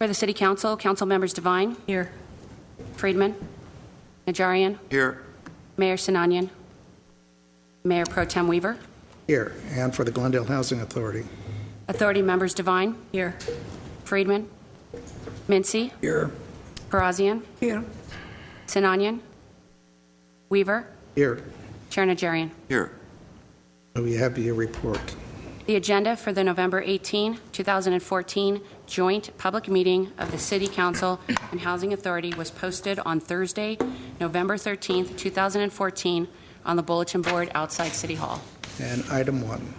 For the City Council, Council members Devine. Here. Friedman. Najarian. Here. Mayor Sinanian. Mayor Pro Tem Weaver. Here. And for the Glendale Housing Authority. Authority members Devine. Here. Friedman. Mincy. Here. Parazian. Here. Sinanian. Weaver. Here. Chair Najarian. Here. We have your report. The agenda for the November 18, 2014 joint public meeting of the City Council and Housing Authority was posted on Thursday, November 13, 2014 on the bulletin board outside City Hall. And item 1.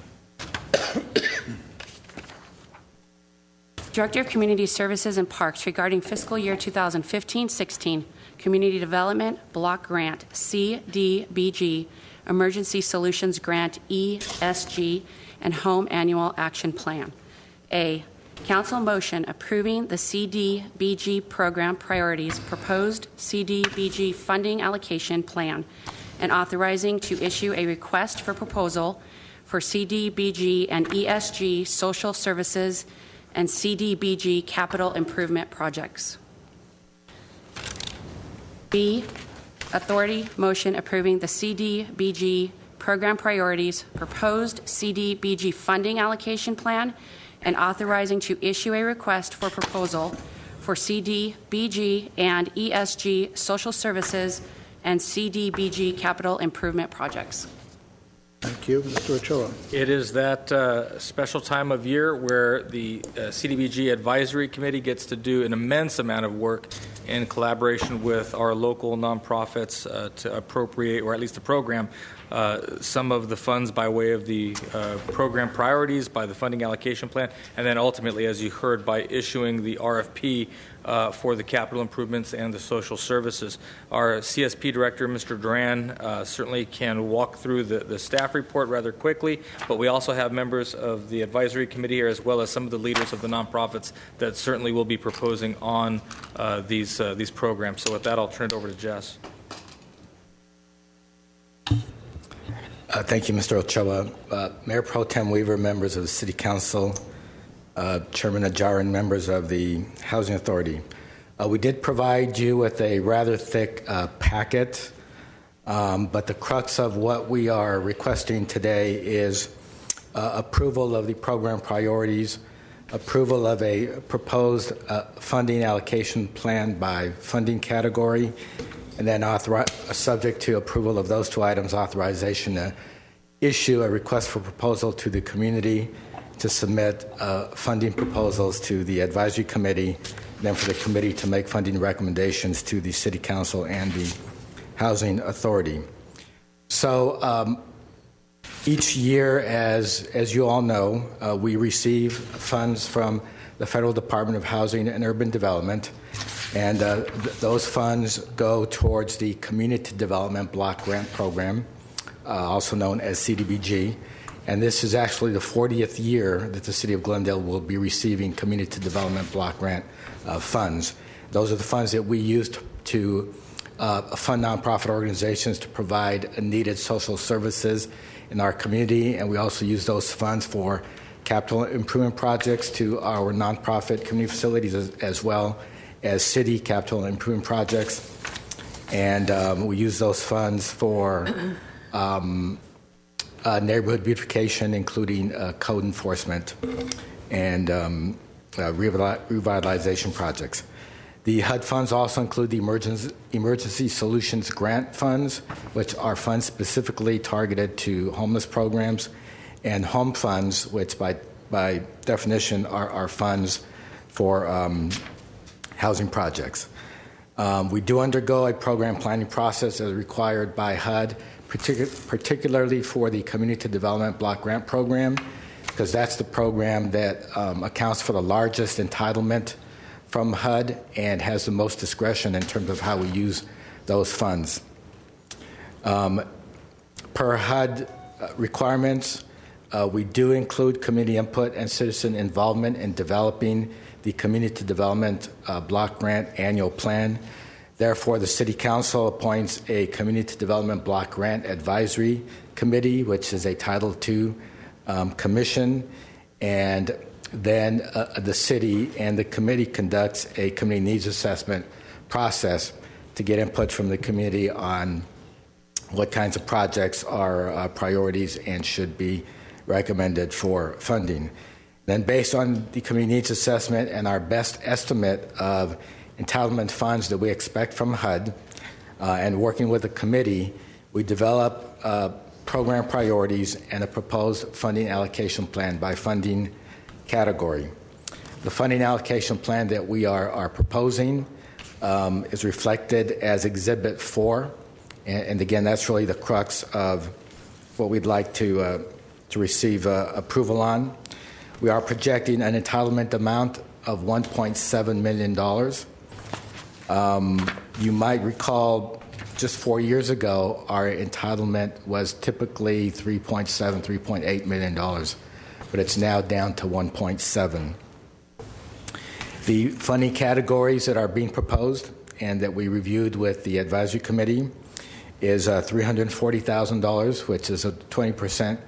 Director of Community Services and Parks regarding fiscal year 2015-16 Community Development Block Grant CDBG Emergency Solutions Grant ESG and Home Annual Action Plan. A. Council motion approving the CDBG program priorities, proposed CDBG funding allocation plan, and authorizing to issue a request for proposal for CDBG and ESG social services and CDBG capital improvement projects. B. Authority motion approving the CDBG program priorities, proposed CDBG funding allocation plan, and authorizing to issue a request for proposal for CDBG and ESG social services and CDBG capital improvement projects. Thank you. Mr. Ochoa. It is that special time of year where the CDBG Advisory Committee gets to do an immense amount of work in collaboration with our local nonprofits to appropriate, or at least to program, some of the funds by way of the program priorities, by the funding allocation plan, and then ultimately, as you heard, by issuing the RFP for the capital improvements and the social services. Our CSP director, Mr. Duran, certainly can walk through the staff report rather quickly, but we also have members of the advisory committee here, as well as some of the leaders of the nonprofits that certainly will be proposing on these programs. So with that, I'll turn it over to Jess. Thank you, Mr. Ochoa. Mayor Pro Tem Weaver, members of the City Council, Chairman Najarian, members of the Housing Authority. We did provide you with a rather thick packet, but the crux of what we are requesting today is approval of the program priorities, approval of a proposed funding allocation plan by funding category, and then subject to approval of those two items, authorization to issue a request for proposal to the community to submit funding proposals to the advisory committee, and then for the committee to make funding recommendations to the City Council and the Housing Authority. So each year, as you all know, we receive funds from the Federal Department of Housing and Urban Development, and those funds go towards the Community Development Block Grant Program, also known as CDBG. And this is actually the 40th year that the City of Glendale will be receiving Community Development Block Grant funds. Those are the funds that we use to fund nonprofit organizations to provide needed social services in our community, and we also use those funds for capital improvement projects to our nonprofit community facilities as well as city capital improvement projects. And we use those funds for neighborhood beautification, including code enforcement and revitalization projects. The HUD funds also include the Emergency Solutions Grant funds, which are funds specifically targeted to homeless programs, and home funds, which by definition are funds for housing projects. We do undergo a program planning process as required by HUD, particularly for the Community Development Block Grant Program, because that's the program that accounts for the largest entitlement from HUD and has the most discretion in terms of how we use those funds. Per HUD requirements, we do include community input and citizen involvement in developing the Community Development Block Grant Annual Plan. Therefore, the City Council appoints a Community Development Block Grant Advisory Committee, which is a Title II commission, and then the city and the committee conducts a community needs assessment process to get input from the community on what kinds of projects are priorities and should be recommended for funding. Then, based on the community needs assessment and our best estimate of entitlement funds that we expect from HUD, and working with the committee, we develop program priorities and a proposed funding allocation plan by funding category. The funding allocation plan that we are proposing is reflected as Exhibit 4, and again, that's really the crux of what we'd like to receive approval on. We are projecting an entitlement amount of $1.7 million. You might recall just 4 years ago, our entitlement was typically $3.7, $3.8 million, but it's now down to 1.7. The funding categories that are being proposed and that we reviewed with the advisory committee is $340,000, which is a 20%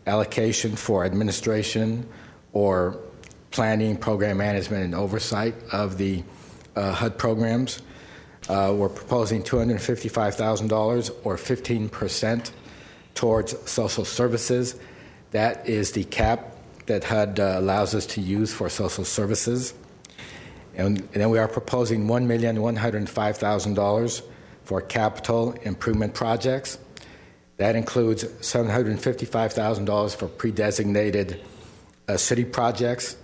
allocation for administration or planning, program management, and oversight of the HUD programs. We're proposing $255,000 or 15% towards social services. That is the cap that HUD allows us to use for social services. And then we are proposing $1,105,000 for capital improvement projects. That includes $755,000 for pre-designated city projects,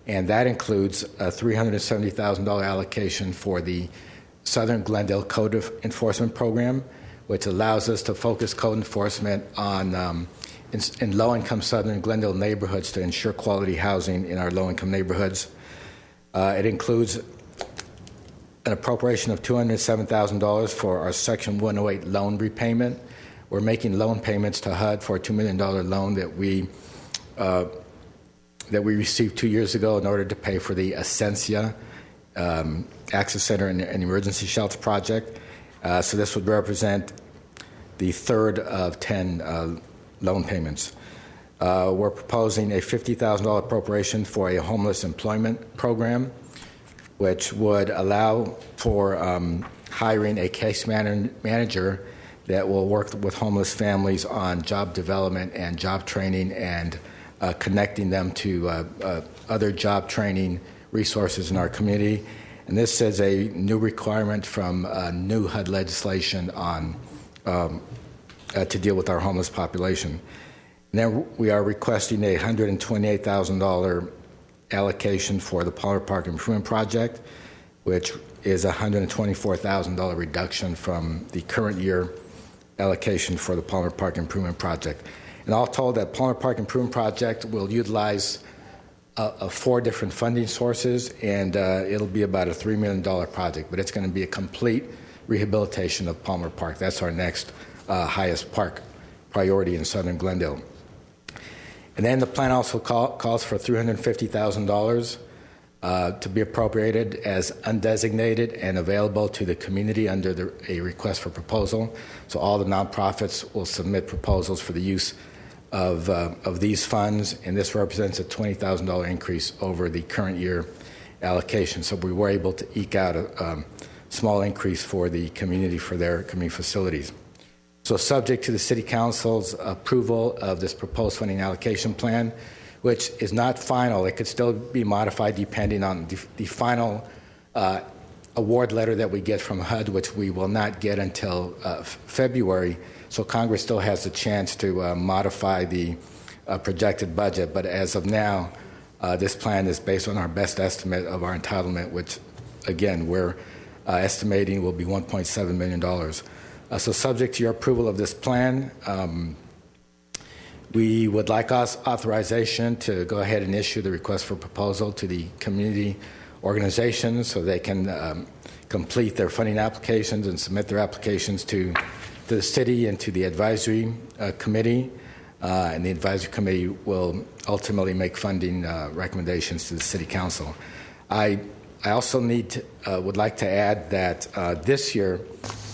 and that includes a $370,000 allocation for the Southern Glendale Code Enforcement Program, which allows us to focus code enforcement on in low-income Southern Glendale neighborhoods to ensure quality housing in our low-income neighborhoods. It includes an appropriation of $207,000 for our Section 108 loan repayment. We're making loan payments to HUD for a $2 million loan that we received 2 years ago in order to pay for the Essentia Access Center and Emergency Shelter project. So this would represent the third of 10 loan payments. We're proposing a $50,000 appropriation for a homeless employment program, which would allow for hiring a case manager that will work with homeless families on job development and job training and connecting them to other job training resources in our community. And this is a new requirement from new HUD legislation on to deal with our homeless population. And then we are requesting a $128,000 allocation for the Palmer Park Improvement Project, which is a $124,000 reduction from the current year allocation for the Palmer Park Improvement Project. And all told, that Palmer Park Improvement Project will utilize 4 different funding sources, and it'll be about a $3 million project, but it's going to be a complete rehabilitation of Palmer Park. That's our next highest park priority in Southern Glendale. And then the plan also calls for $350,000 to be appropriated as undesignated and available to the community under a request for proposal. So all the nonprofits will submit proposals for the use of these funds, and this represents a $20,000 increase over the current year allocation. So we were able to eke out a small increase for the community for their community facilities. So subject to the City Council's approval of this proposed funding allocation plan, which is not final, it could still be modified depending on the final award letter that we get from HUD, which we will not get until February. So Congress still has the chance to modify the projected budget. But as of now, this plan is based on our best estimate of our entitlement, which, again, we're estimating will be $1.7 million. So subject to your approval of this plan, we would like authorization to go ahead and issue the request for proposal to the community organizations so they can complete their funding applications and submit their applications to the city and to the advisory committee. And the advisory committee will ultimately make funding recommendations to the City Council. I also would like to add that this year,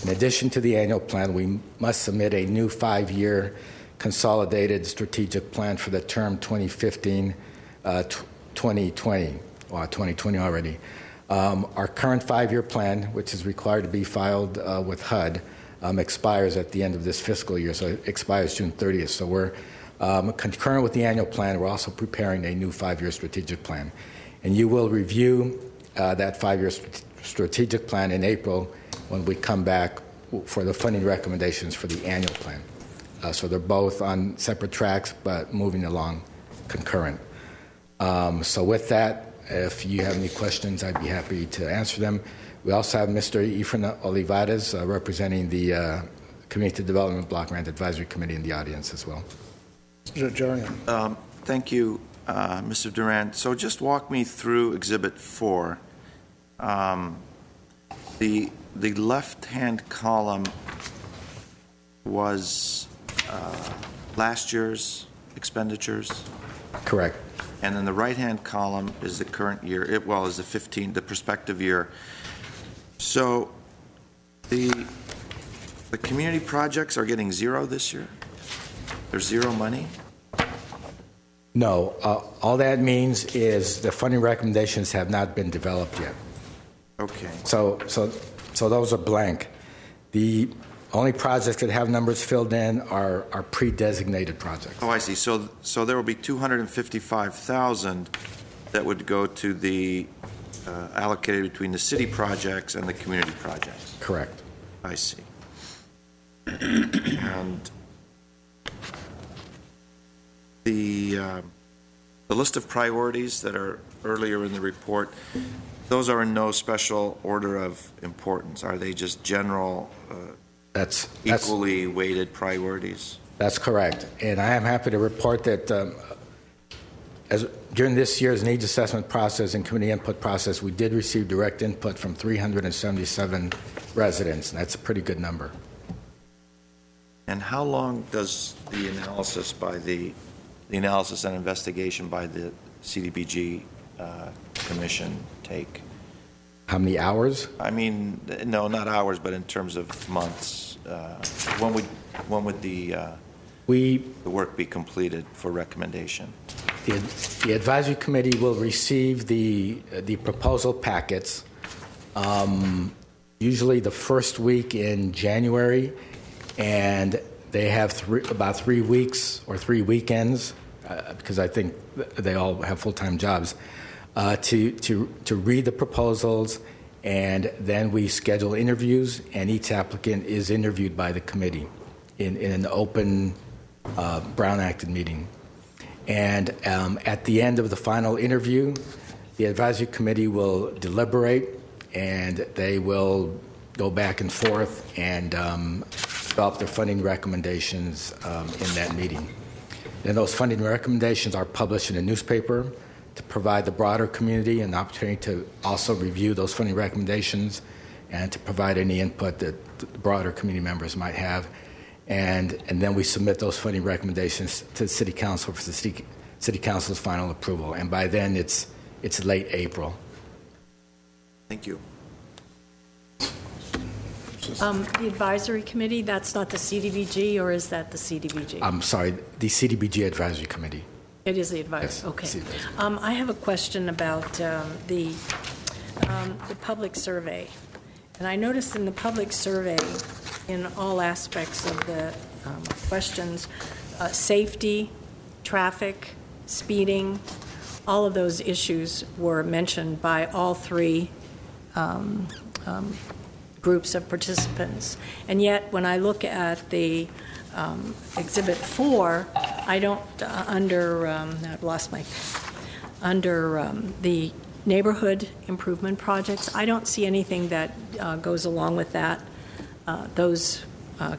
in addition to the annual plan, we must submit a new 5-year consolidated strategic plan for the term 2015 2020, 2020 already. Our current 5-year plan, which is required to be filed with HUD, expires at the end of this fiscal year, so it expires June 30th. So we're concurrent with the annual plan. We're also preparing a new 5-year strategic plan. And you will review that 5-year strategic plan in April when we come back for the funding recommendations for the annual plan. So they're both on separate tracks, but moving along concurrent. So with that, if you have any questions, I'd be happy to answer them. We also have Mr. Efren Olivares representing the Community Development Block Grant Advisory Committee in the audience as well. Mr. Najarian. Thank you, Mr. Durant. So just walk me through Exhibit 4. The left-hand column was last year's expenditures. Correct. And then the right-hand column is the current year, is the prospective year. So the community projects are getting zero this year? There's zero money? No. All that means is the funding recommendations have not been developed yet. Okay. So those are blank. The only projects that have numbers filled in are pre-designated projects. Oh, I see. So there will be $255,000 that would go to the allocated between the city projects and the community projects. Correct. I see. And the list of priorities that are earlier in the report, those are in no special order of importance. Are they just general, That's equally weighted priorities? That's correct. And I am happy to report that during this year's needs assessment process and community input process, we did receive direct input from 377 residents, and that's a pretty good number. And how long does the analysis and investigation by the CDBG Commission take? How many hours? I mean, no, not hours, but in terms of months. When would the work be completed for recommendation? The advisory committee will receive the proposal packets usually the first week in January, and they have about 3 weeks or 3 weekends, because I think they all have full-time jobs, to read the proposals, and then we schedule interviews, and each applicant is interviewed by the committee in an open Brown Acted meeting. And at the end of the final interview, the advisory committee will deliberate, and they will go back and forth and develop their funding recommendations in that meeting. Then those funding recommendations are published in a newspaper to provide the broader community an opportunity to also review those funding recommendations and to provide any input that the broader community members might have. And then we submit those funding recommendations to the City Council for the City Council's final approval. And by then, it's late April. Thank you. The advisory committee, that's not the CDBG, or is that the CDBG? I'm sorry, the CDBG Advisory Committee. It is the advisory. Yes, okay. CDBG. I have a question about the public survey. And I noticed in the public survey, in all aspects of the questions, safety, traffic, speeding, all of those issues were mentioned by all three groups of participants. And yet, when I look at the Exhibit 4, I don't, I've lost my, under the neighborhood improvement projects, I don't see anything that goes along with that, those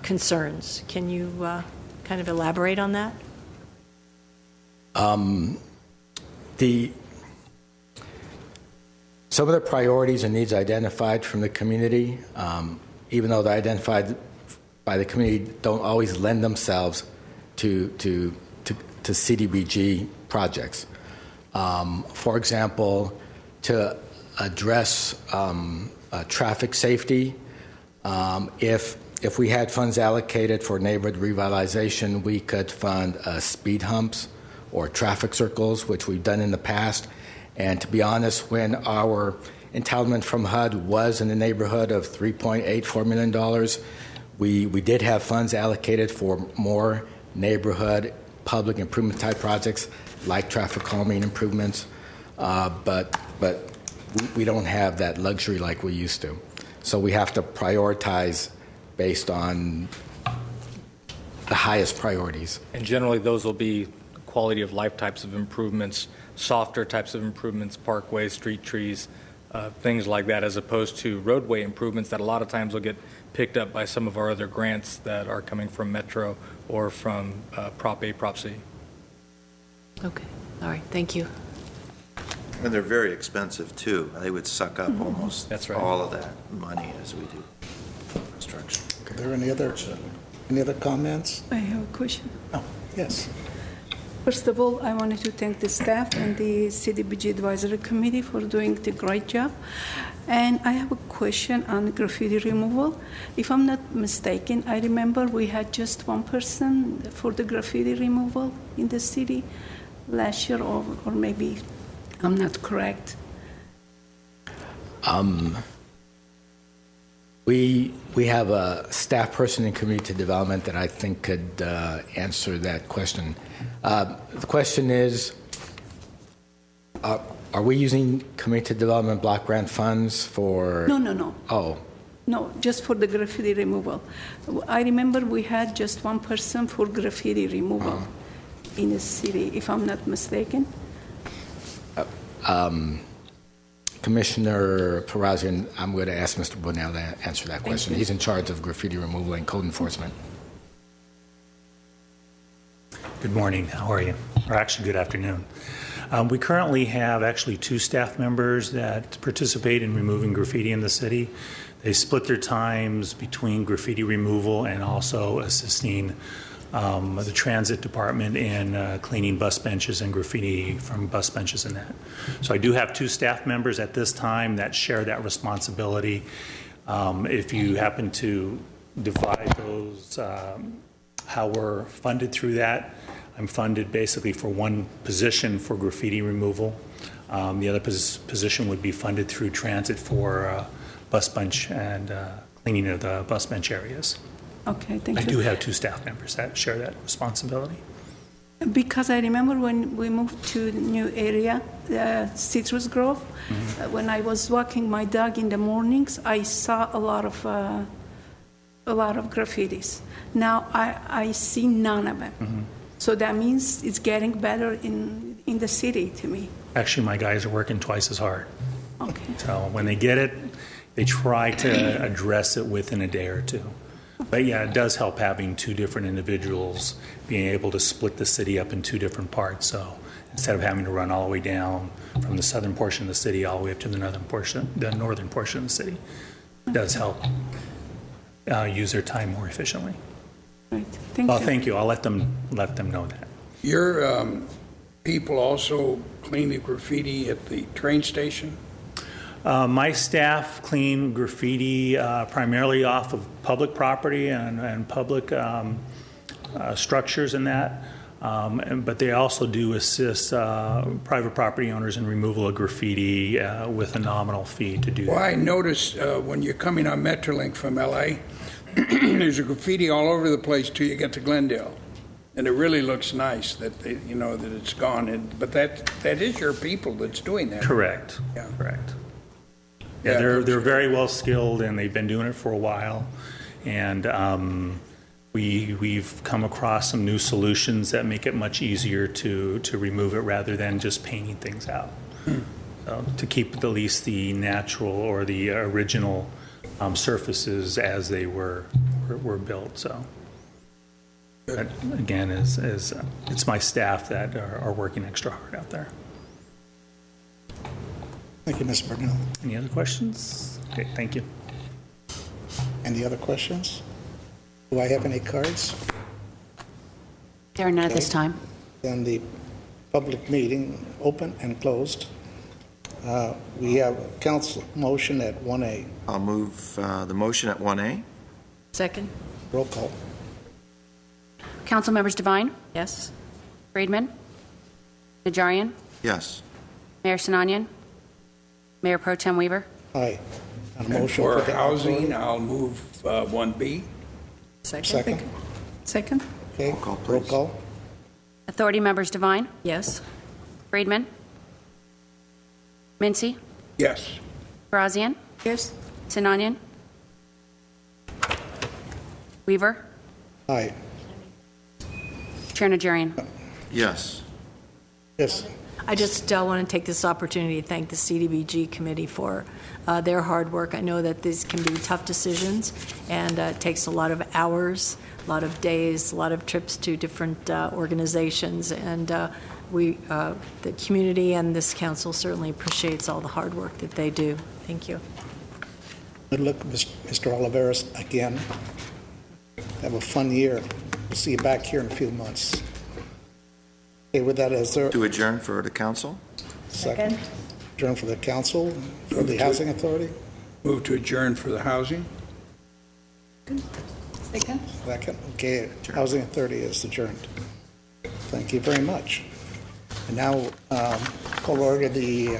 concerns. Can you kind of elaborate on that? Some of the priorities and needs identified from the community, even though they're identified by the community, don't always lend themselves to CDBG projects. For example, to address traffic safety, if we had funds allocated for neighborhood revitalization, we could fund speed humps or traffic circles, which we've done in the past, And to be honest, when our entitlement from HUD was in the neighborhood of $3.84 million, we did have funds allocated for more neighborhood public improvement type projects like traffic calming improvements, but we don't have that luxury like we used to. So we have to prioritize based on the highest priorities. And generally, those will be quality of life types of improvements, softer types of improvements, parkways, street trees, things like that, as opposed to roadway improvements that a lot of times will get picked up by some of our other grants that are coming from Metro or from Prop A, Prop C. Okay, all right, thank you. And they're very expensive, too. They would suck up almost That's right. all of that money as we do construction. Are there any other comments? I have a question. Oh, yes. First of all, I wanted to thank the staff and the CDBG Advisory Committee for doing the great job. And I have a question on graffiti removal. If I'm not mistaken, I remember we had just one person for the graffiti removal in the city last year, or maybe I'm not correct. We have a staff person in community development that I think could answer that question. The question is, are we using community development block grant funds for? No. Oh, No, just for the graffiti removal. I remember we had just one person for graffiti removal in the city, if I'm not mistaken. Commissioner Perazian, I'm going to ask Mr. Bunnell to answer that question. He's in charge of graffiti removal and code enforcement. Good morning. How are you? Or actually, good afternoon. We currently have actually 2 staff members that participate in removing graffiti in the city. They split their times between graffiti removal and also assisting the transit department in cleaning bus benches and graffiti from bus benches and that. So I do have 2 staff members at this time that share that responsibility. If you happen to divide those, how we're funded through that, I'm funded basically for one position for graffiti removal. The other position would be funded through transit for bus bench and cleaning of the bus bench areas. Okay, thank you. I do have 2 staff members that share that responsibility. Because I remember when we moved to the new area, Citrus Grove, when I was walking my dog in the mornings, I saw a lot of graffitis. Now I see none of them. So that means it's getting better in the city to me. Actually, my guys are working twice as hard. Okay. So when they get it, they try to address it within a day or 2. But yeah, it does help having 2 different individuals being able to split the city up in 2 different parts. So instead of having to run all the way down from the southern portion of the city all the way up to the northern portion of the city, it does help use their time more efficiently. Right. Thank Well, you. thank you. I'll let them know that. Your people also clean the graffiti at the train station? My staff clean graffiti primarily off of public property and public structures and that, but they also do assist private property owners in removal of graffiti with a nominal fee to do that. Well, I noticed when you're coming on Metrolink from L.A., there's a graffiti all over the place till you get to Glendale. And it really looks nice that that it's gone. But that is your people that's doing that. Correct. Yeah. Correct. Yeah, they're very well skilled and they've been doing it for a while. And we've come across some new solutions that make it much easier to remove it rather than just painting things out. So to keep at least the natural or the original surfaces as they were built. So that, again, is it's my staff that are working extra hard out there. Thank you, Ms. Burnell. Any other questions? Okay, thank you. Any other questions? Do I have any cards? There are none at this time. Then the public meeting open and closed. We have a council motion at 1A. I'll move the motion at 1A. Second? Roll call. Council members Devine, Yes. Friedman, Najarian, Yes. Mayor Sinanian? Mayor Pro Tem Weaver? Aye. On a And motion for the housing, I'll move 1B. Second. Second? Okay. Roll call, Roll please. call. Authority members Devine, Yes? Friedman, Mincy, Yes. Grazian, Yes. Sinanian, Weaver, Aye. Chair Najarian. Yes. Yes. I just want to take this opportunity to thank the CDBG committee for their hard work. I know that these can be tough decisions, and it takes a lot of hours, a lot of days, a lot of trips to different organizations, and the community and this council certainly appreciates all the hard work that they do. Thank you. Good luck, Mr. Oliveris, again. Have a fun year. We'll see you back here in a few months. Okay, with that, is there To adjourn for the council? second? Adjourn for the council, for the housing authority? Move to adjourn for the housing. Second? Second. Okay, housing authority is adjourned. Thank you very much. And now, call order the